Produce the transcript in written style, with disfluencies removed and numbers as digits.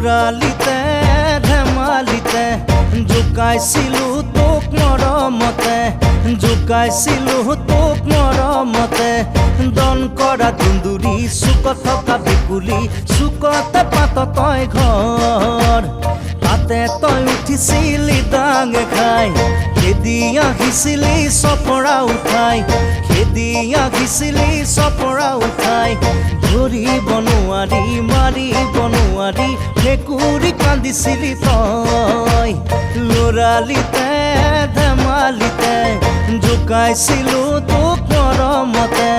লৰালিতে ধেমালিতে জোকাইছিলো তোক মৰমতে জোকাইছিলো তোক মৰমতে দন কৰা দুন্দুৰি চুকত থকা বিকুলি চুকতে পাত তই ঘৰ তাতে তই উঠিছিলি ডাঙে খাই খেদি আহিছিলি চপৰা উঠাই খেদি আহিছিলি চপৰা উঠাই ধৰিব নোৱাৰি মাৰিব নোৱাৰি ভেকুৰি কান্দিছিলি তই লৰালিতে ধেমালিতে জোকাইছিলো তোক মৰমতে